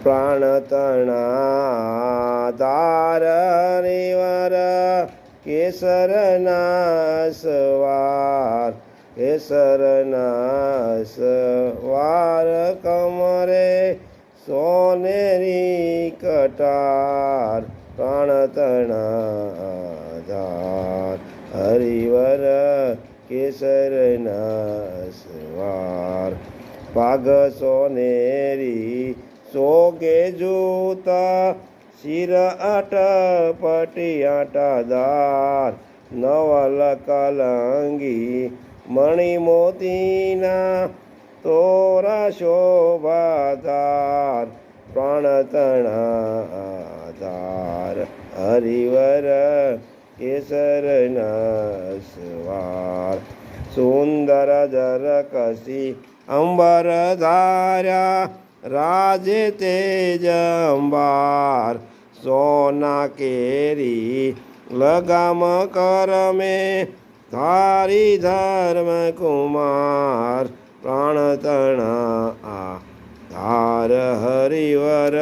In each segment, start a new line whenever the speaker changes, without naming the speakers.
પ્રાણ તણા તાર હરિવર કેસરના સવાર કેસરના સવાર કમરે સોનેરી કટાર પ્રાણ તણા ધાર હરિવર કેસરના સવાર પાગ સોનેરી સોગે જૂતા શિર અટપટી આટાદાર નવલ કલંગી મણિ મોતીના તોરા શોભાધાર પ્રાણ તણાધાર હરિવર કેસરના સવાર સુંદર જર કસી અંબર ધાર્યા રાજે તેજ અંબાર સોના કેરી લગામ કરમે ધારી ધર્મ કુમાર પ્રાણ તણા ધાર હરિવર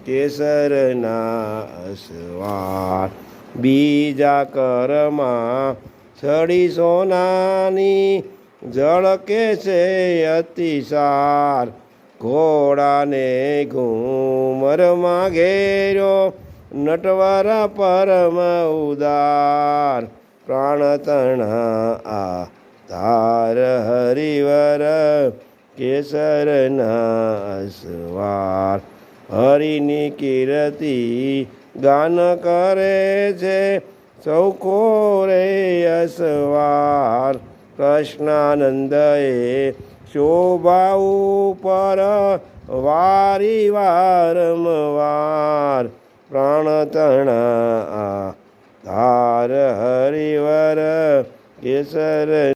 કેસરના સવાર બીજા કરમાં છડી સોનાની ઝળકે છે અતિસાર ઘોડાને ઘૂમરમાં ઘેર્યો નટવર પરમ ઉદાર પ્રાણ તણા ધાર હરિવર કેસરના સવાર હરિની કીર્તિ ગાન કરે છે સૌ કોરે અસવાર કૃષ્ણાનંદએ શોભા ઉપર વારી વારંવાર પ્રાણ તણા ધાર હરિવર કેસર